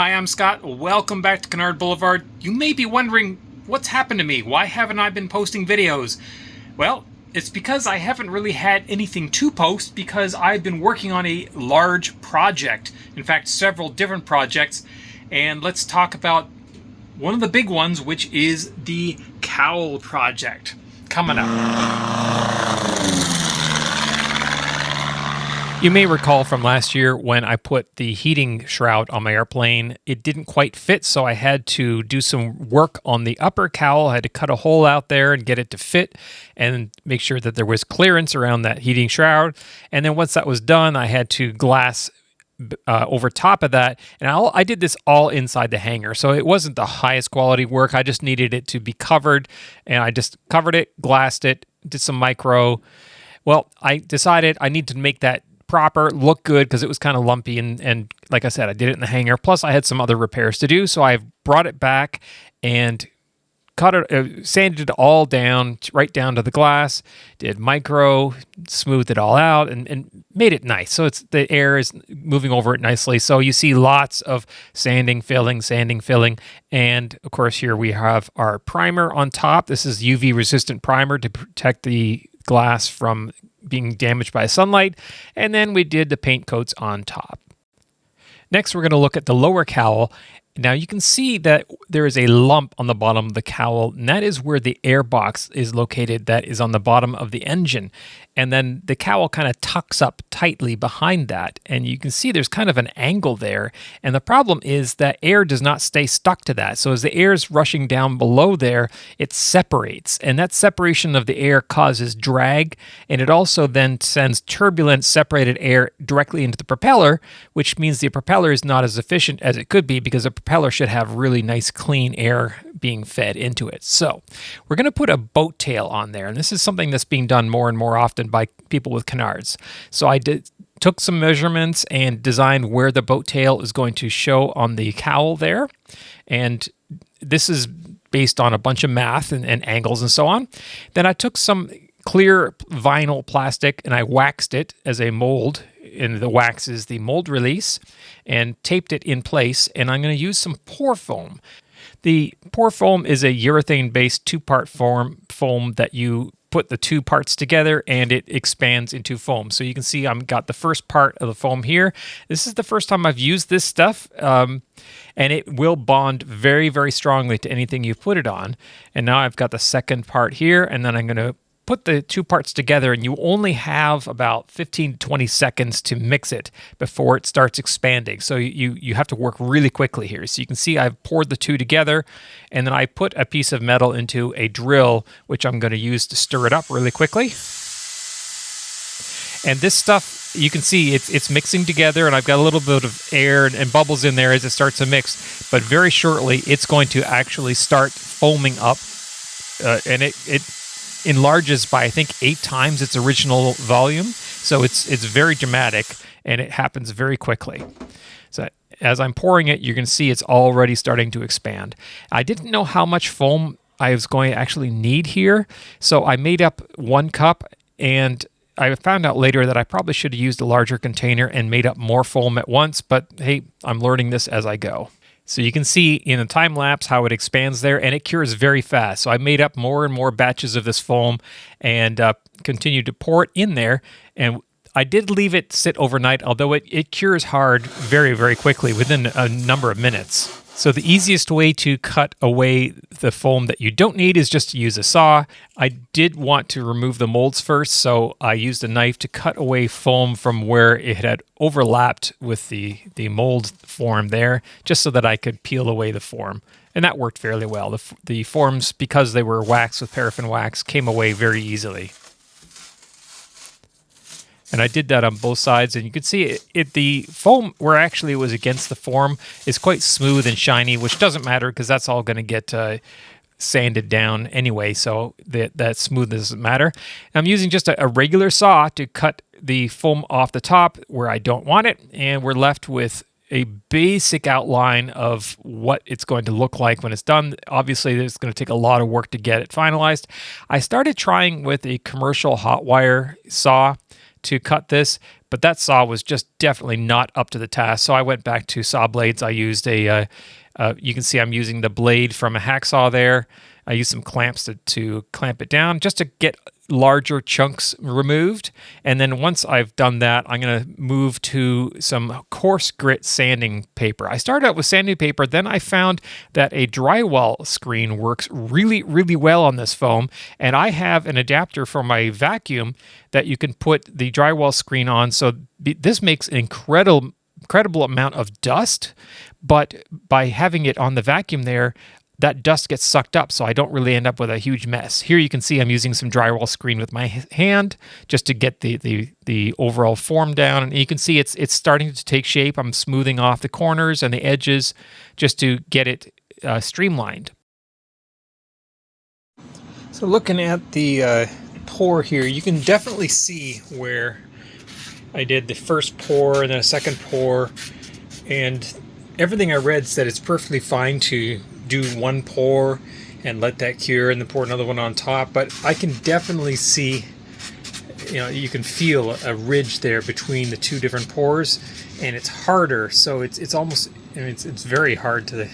Hi, I'm Scott. Welcome back to Canard Boulevard. You may be wondering, what's happened to me? Why haven't I been posting videos? Well, it's because I haven't really had anything to post because I've been working on a large project. In fact, several different projects. And let's talk about one of the big ones, which is the Cowl project. Coming up. You may recall from last year when I put the heating shroud on my airplane, it didn't quite fit, so I had to do some work on the upper cowl. I had to cut a hole out there and get it to fit and make sure that there was clearance around that heating shroud. And then once that was done, I had to glass over top of that, and I did this all inside the hangar, so it wasn't the highest quality work. I just needed it to be covered, and I just covered it, glassed it, did some micro. Well, I decided I need to make that proper, look good, because it was kind of lumpy, and like I said, I did it in the hangar. Plus, I had some other repairs to do, so I brought it back and cut it, sanded it all down, right down to the glass. Did micro, smoothed it all out, and made it nice. So the air is moving over it nicely. So you see lots of sanding, filling, and of course here we have our primer on top. This is UV resistant primer to protect the glass from being damaged by sunlight, and then we did the paint coats on top. Next, we're going to look at the lower cowl. Now you can see that there is a lump on the bottom of the cowl, and that is where the air box is located that is on the bottom of the engine. And then the cowl kind of tucks up tightly behind that, and you can see there's kind of an angle there. And the problem is that air does not stay stuck to that. So as the air is rushing down below there, it separates, and that separation of the air causes drag, and it also then sends turbulent separated air directly into the propeller, which means the propeller is not as efficient as it could be because the propeller should have really nice clean air being fed into it. So we're going to put a boat tail on there, and this is something that's being done more and more often by people with Canards. So I took some measurements and designed where the boat tail is going to show on the cowl there, and this is based on a bunch of math and angles and so on. Then I took some clear vinyl plastic and I waxed it as a mold, and the wax is the mold release, and taped it in place. And I'm going to use some pour foam. The pour foam is a urethane-based two-part foam that you put the two parts together and it expands into foam. So you can see I've got the first part of the foam here. This is the first time I've used this stuff, and it will bond very, very strongly to anything you put it on. And now I've got the second part here, and then I'm going to put the two parts together, and you only have about 15 to 20 seconds to mix it before it starts expanding. So you have to work really quickly here. So you can see I've poured the two together, and then I put a piece of metal into a drill, which I'm going to use to stir it up really quickly. And this stuff, you can see it's mixing together, and I've got a little bit of air and bubbles in there as it starts to mix. But very shortly, it's going to actually start foaming up, and it enlarges by, I think, 8 times its original volume. So it's very dramatic, and it happens very quickly. So as I'm pouring it, you can see it's already starting to expand. I didn't know how much foam I was going to actually need here, so I made up 1 cup, and I found out later that I probably should have used a larger container and made up more foam at once, but hey, I'm learning this as I go. So you can see in the time lapse how it expands there, and it cures very fast. So I made up more and more batches of this foam and continued to pour it in there. And I did leave it sit overnight, although it cures hard very, very quickly within a number of minutes. So the easiest way to cut away the foam that you don't need is just to use a saw. I did want to remove the molds first, so I used a knife to cut away foam from where it had overlapped with the mold form there, just so that I could peel away the form. And that worked fairly well. The forms, because they were waxed with paraffin wax, came away very easily. And I did that on both sides, and you can see the foam where actually it was against the form is quite smooth and shiny, which doesn't matter because that's all going to get sanded down anyway, so that smoothness doesn't matter. I'm using just a regular saw to cut the foam off the top where I don't want it, and we're left with a basic outline of what it's going to look like when it's done. Obviously, it's going to take a lot of work to get it finalized. I started trying with a commercial hot wire saw to cut this, but that saw was just definitely not up to the task. So I went back to saw blades. I used you can see I'm using the blade from a hacksaw there. I used some clamps to clamp it down just to get larger chunks removed. And then once I've done that, I'm going to move to some coarse grit sanding paper. I started out with sanding paper, then I found that a drywall screen works really, really well on this foam. And I have an adapter for my vacuum that you can put the drywall screen on. So this makes an incredible amount of dust, but by having it on the vacuum there, that dust gets sucked up, so I don't really end up with a huge mess. Here you can see I'm using some drywall screen with my hand just to get the overall form down, and you can see it's starting to take shape. I'm smoothing off the corners and the edges just to get it streamlined. So looking at the pour here, you can definitely see where I did the first pour and then a second pour, and everything I read said it's perfectly fine to do one pour and let that cure and then pour another one on top, but I can definitely see, you can feel a ridge there between the two different pours, and it's harder, so it's almost, it's very hard to,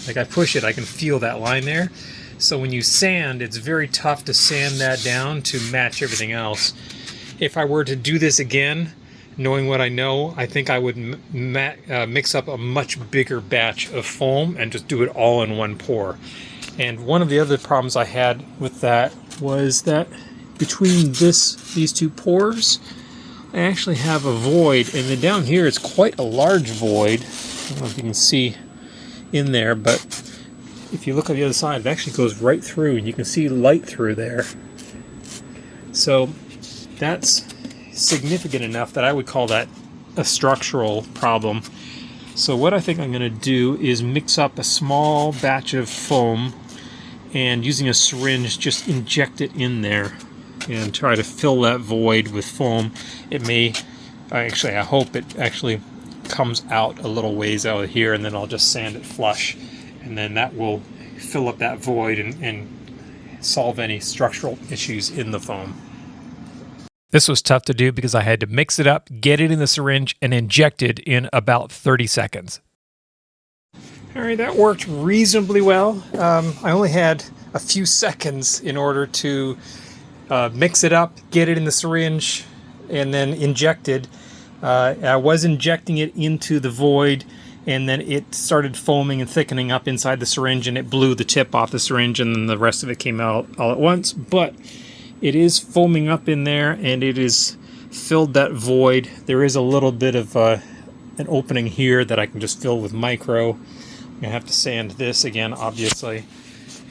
like I push it, I can feel that line there. So when you sand, it's very tough to sand that down to match everything else. If I were to do this again, knowing what I know, I think I would mix up a much bigger batch of foam and just do it all in one pour. And one of the other problems I had with that was that between these two pours, I actually have a void, and then down here it's quite a large void. I don't know if you can see in there, but if you look on the other side, it actually goes right through, and you can see light through there. So that's significant enough that I would call that a structural problem. So what I think I'm going to do is mix up a small batch of foam and using a syringe just inject it in there and try to fill that void with foam. It may, I hope it actually comes out a little ways out of here, and then I'll just sand it flush, and then that will fill up that void and solve any structural issues in the foam. This was tough to do because I had to mix it up, get it in the syringe, and inject it in about 30 seconds. All right, that worked reasonably well. I only had a few seconds in order to mix it up, get it in the syringe, and then inject it. I was injecting it into the void, and then it started foaming and thickening up inside the syringe, and it blew the tip off the syringe, and then the rest of it came out all at once. But it is foaming up in there, and it is filled that void. There is a little bit of an opening here that I can just fill with micro. I'm gonna have to sand this again, obviously.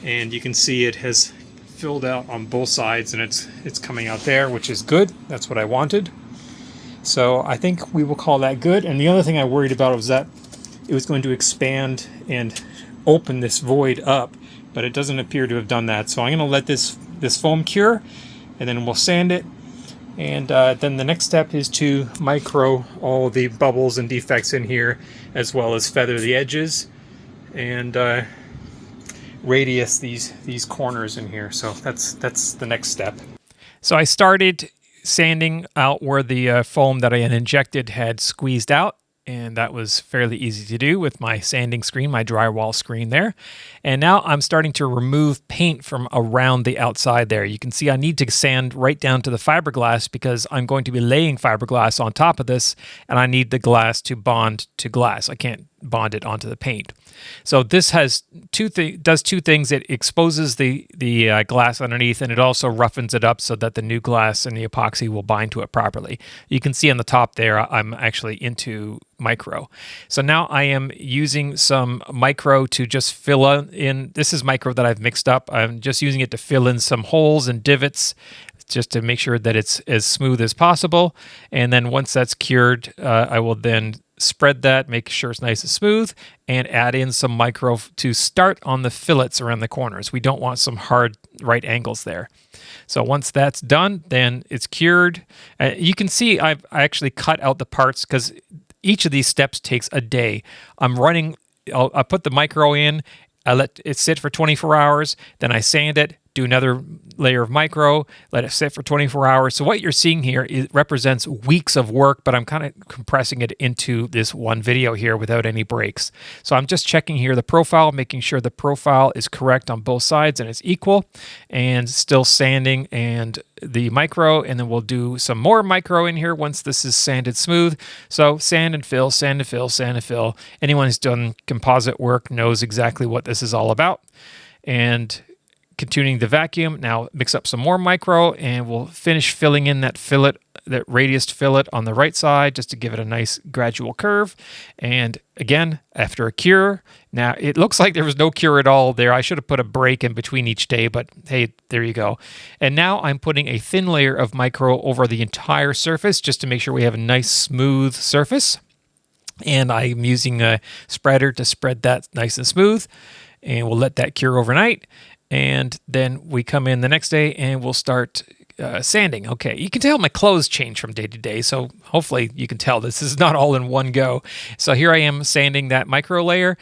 And you can see it has filled out on both sides, and it's coming out there, which is good. That's what I wanted. So I think we will call that good. And the other thing I worried about was that it was going to expand and open this void up, but it doesn't appear to have done that. So I'm gonna let this foam cure, and then we'll sand it, and then the next step is to micro all the bubbles and defects in here, as well as feather the edges and radius these corners in here. So that's the next step. So I started sanding out where the foam that I had injected had squeezed out, and that was fairly easy to do with my sanding screen, my drywall screen there. And now I'm starting to remove paint from around the outside there. You can see I need to sand right down to the fiberglass because I'm going to be laying fiberglass on top of this, and I need the glass to bond to glass. I can't bond it onto the paint. So this has does two things. It exposes the glass underneath, and it also roughens it up so that the new glass and the epoxy will bind to it properly. You can see on the top there, I'm actually into micro. So now I am using some micro to just fill in. This is micro that I've mixed up. I'm just using it to fill in some holes and divots just to make sure that it's as smooth as possible. And then once that's cured, I will then spread that, make sure it's nice and smooth, and add in some micro to start on the fillets around the corners. We don't want some hard right angles there. So once that's done, then it's cured. You can see I actually cut out the parts because each of these steps takes a day. I put the micro in, I let it sit for 24 hours, then I sand it, do another layer of micro, let it sit for 24 hours. So what you're seeing here represents weeks of work, but I'm kind of compressing it into this one video here without any breaks. So I'm just checking here the profile, making sure the profile is correct on both sides and it's equal, and still sanding and the micro, and then we'll do some more micro in here once this is sanded smooth. So sand and fill, sand and fill, sand and fill. Anyone who's done composite work knows exactly what this is all about. And continuing the vacuum, now mix up some more micro, and we'll finish filling in that fillet, that radiused fillet on the right side, just to give it a nice gradual curve. And again, after a cure, now it looks like there was no cure at all there. I should have put a break in between each day, but hey, there you go. And now I'm putting a thin layer of micro over the entire surface just to make sure we have a nice smooth surface. And I'm using a spreader to spread that nice and smooth, and we'll let that cure overnight. And then we come in the next day and we'll start sanding. Okay, you can tell my clothes change from day to day, so hopefully you can tell this is not all in one go. So here I am sanding that micro layer.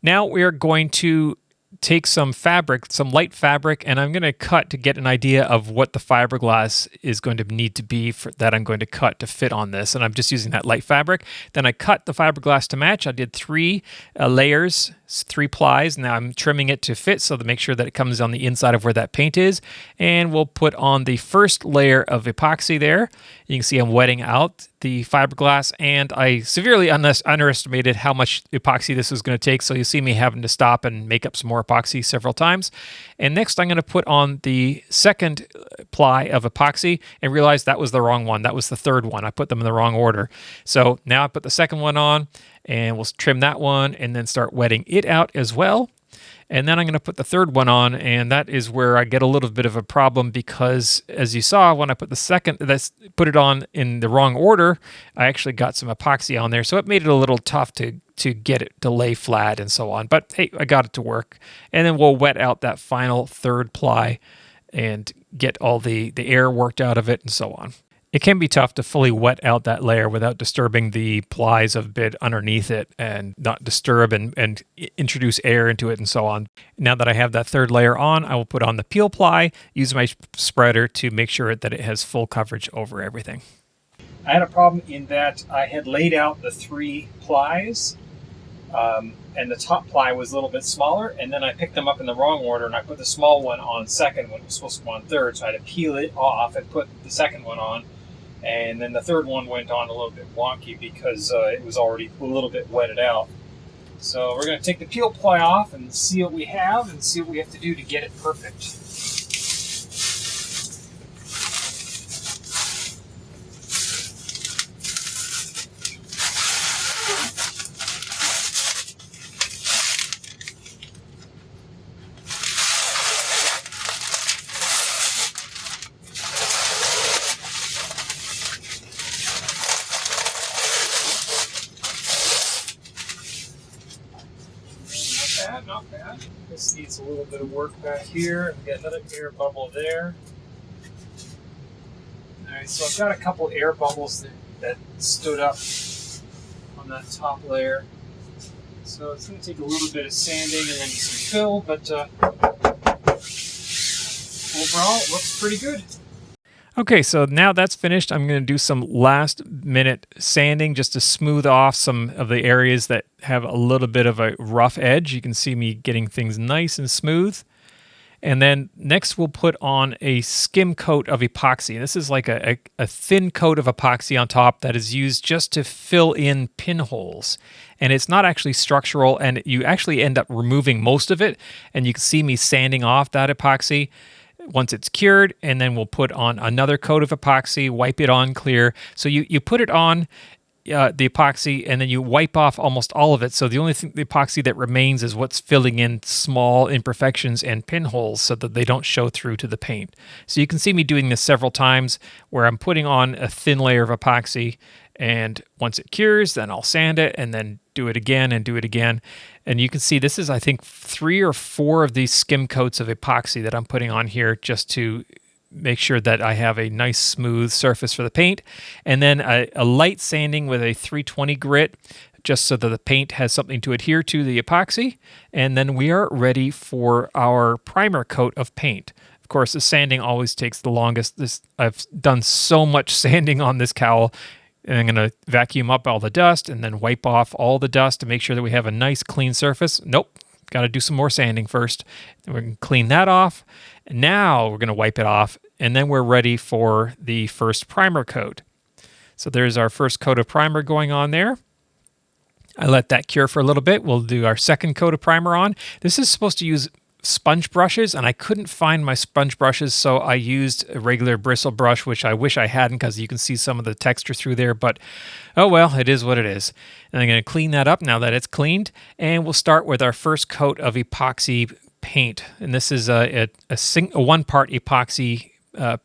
Now we're going to take some fabric, some light fabric, and I'm going to cut to get an idea of what the fiberglass is going to need to be for that I'm going to cut to fit on this. And I'm just using that light fabric. Then I cut the fiberglass to match. I did 3 layers, 3 plies. Now I'm trimming it to fit so to make sure that it comes on the inside of where that paint is. And we'll put on the first layer of epoxy there. You can see I'm wetting out the fiberglass, and I severely underestimated how much epoxy this was going to take, so you see me having to stop and make up some more epoxy several times. And next I'm going to put on the second ply of epoxy and realize that was the wrong one. That was the third one. I put them in the wrong order. So now I put the second one on, and we'll trim that one and then start wetting it out as well. And then I'm going to put the third one on, and that is where I get a little bit of a problem because, as you saw, when I put the second, put it on in the wrong order, I actually got some epoxy on there, so it made it a little tough to get it to lay flat and so on. But hey, I got it to work. And then we'll wet out that final third ply and get all the air worked out of it and so on. It can be tough to fully wet out that layer without disturbing the plies a bit underneath it and not disturb and introduce air into it and so on. Now that I have that third layer on, I will put on the Peel Ply, use my spreader to make sure that it has full coverage over everything. I had a problem in that I had laid out the 3 plies, and the top ply was a little bit smaller, and then I picked them up in the wrong order, and I put the small one on second when it was supposed to go on third, so I had to peel it off and put the second one on. And then the third one went on a little bit wonky because it was already a little bit wetted out. So we're going to take the Peel Ply off and see what we have and see what we have to do to get it perfect. Not bad. This needs a little bit of work back here. We got another air bubble there. Alright, so I've got a couple air bubbles that stood up on that top layer. So it's going to take a little bit of sanding and then some fill, but overall it looks pretty good. Okay, so now that's finished. I'm going to do some last minute sanding just to smooth off some of the areas that have a little bit of a rough edge. You can see me getting things nice and smooth. And then next we'll put on a skim coat of epoxy. This is like a thin coat of epoxy on top that is used just to fill in pinholes. And it's not actually structural, and you actually end up removing most of it. And you can see me sanding off that epoxy once it's cured, and then we'll put on another coat of epoxy, wipe it on clear. So you put it on the epoxy, and then you wipe off almost all of it. So the only thing, the epoxy that remains is what's filling in small imperfections and pinholes so that they don't show through to the paint. So you can see me doing this several times where I'm putting on a thin layer of epoxy, and once it cures, then I'll sand it and then do it again and do it again. And you can see this is, I think, 3 or 4 of these skim coats of epoxy that I'm putting on here just to make sure that I have a nice smooth surface for the paint. And then a light sanding with a 320 grit just so that the paint has something to adhere to the epoxy. And then we are ready for our primer coat of paint. Of course, the sanding always takes the longest. I've done so much sanding on this cowl, and I'm going to vacuum up all the dust and then wipe off all the dust to make sure that we have a nice clean surface. Nope, got to do some more sanding first. Then we're going to clean that off. And now we're going to wipe it off, and then we're ready for the first primer coat. So there's our first coat of primer going on there. I let that cure for a little bit. We'll do our second coat of primer on. This is supposed to use sponge brushes, and I couldn't find my sponge brushes, so I used a regular bristle brush, which I wish I hadn't, because you can see some of the texture through there, but oh well, it is what it is. And I'm going to clean that up now that it's cleaned, and we'll start with our first coat of epoxy paint. And this is a one-part epoxy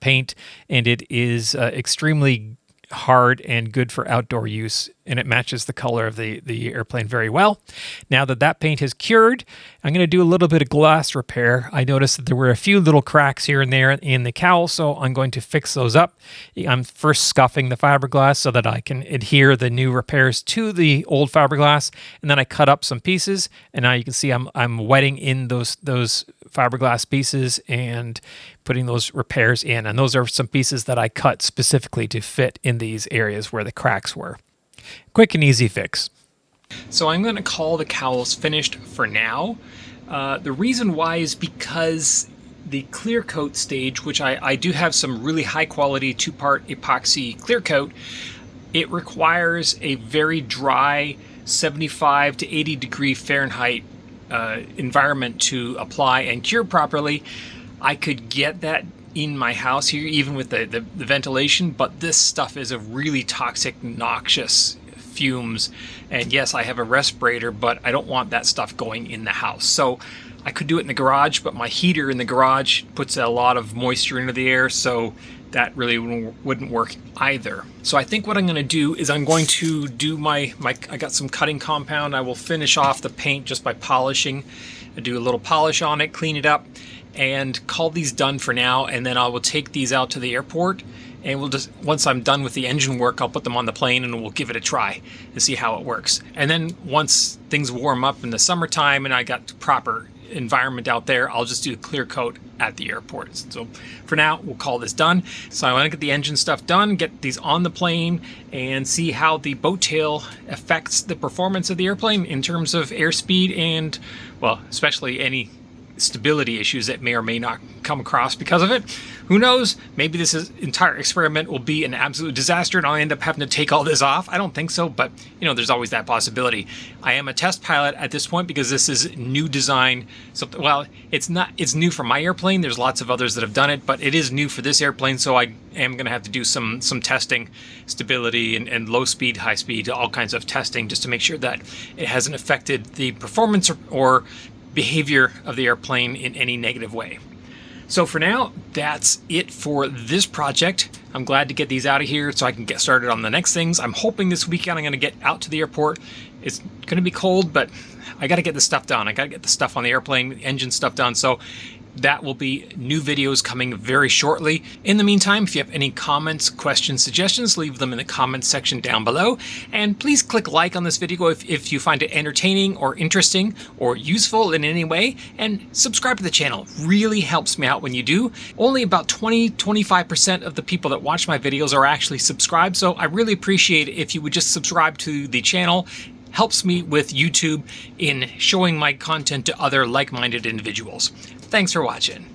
paint, and it is extremely hard and good for outdoor use, and it matches the color of the airplane very well. Now that paint has cured, I'm going to do a little bit of glass repair. I noticed that there were a few little cracks here and there in the cowl, so I'm going to fix those up. I'm first scuffing the fiberglass so that I can adhere the new repairs to the old fiberglass, and then I cut up some pieces, and now you can see I'm wetting in those fiberglass pieces and putting those repairs in, and those are some pieces that I cut specifically to fit in these areas where the cracks were. Quick and easy fix. So I'm going to call the cowls finished for now. The reason why is because the clear coat stage, which I do have some really high quality 2-part epoxy clear coat, it requires a very dry 75 to 80 degree Fahrenheit environment to apply and cure properly. I could get that in my house here, even with the ventilation, but this stuff is a really toxic, noxious fumes. And yes, I have a respirator, but I don't want that stuff going in the house. So I could do it in the garage, but my heater in the garage puts a lot of moisture into the air, so that really wouldn't work either. So I think what I'm going to do is I'm going to do I got some cutting compound. I will finish off the paint just by polishing. I do a little polish on it, clean it up, and call these done for now. And then I will take these out to the airport, and we'll just, once I'm done with the engine work, I'll put them on the plane and we'll give it a try and see how it works. And then once things warm up in the summertime and I got proper environment out there, I'll just do a clear coat at the airport. So for now, we'll call this done. So I want to get the engine stuff done, get these on the plane, and see how the boat tail affects the performance of the airplane in terms of airspeed and, well, especially any stability issues that may or may not come across because of it. Who knows? Maybe this entire experiment will be an absolute disaster and I'll end up having to take all this off. I don't think so, but you know, there's always that possibility. I am a test pilot at this point because this is new design. So, well, it's new for my airplane. There's lots of others that have done it, but it is new for this airplane. So I am going to have to do some testing, stability and low speed, high speed, all kinds of testing just to make sure that it hasn't affected the performance or behavior of the airplane in any negative way. So for now, that's it for this project. I'm glad to get these out of here so I can get started on the next things. I'm hoping this weekend I'm going to get out to the airport. It's going to be cold, but I got to get the stuff done. I got to get the stuff on the airplane, the engine stuff done. So that will be new videos coming very shortly. In the meantime, if you have any comments, questions, suggestions, leave them in the comments section down below. And please click like on this video if you find it entertaining or interesting or useful in any way. And subscribe to the channel. Really helps me out when you do. Only about 20-25% of the people that watch my videos are actually subscribed. So I really appreciate it if you would just subscribe to the channel. Helps me with YouTube in showing my content to other like-minded individuals. Thanks for watching.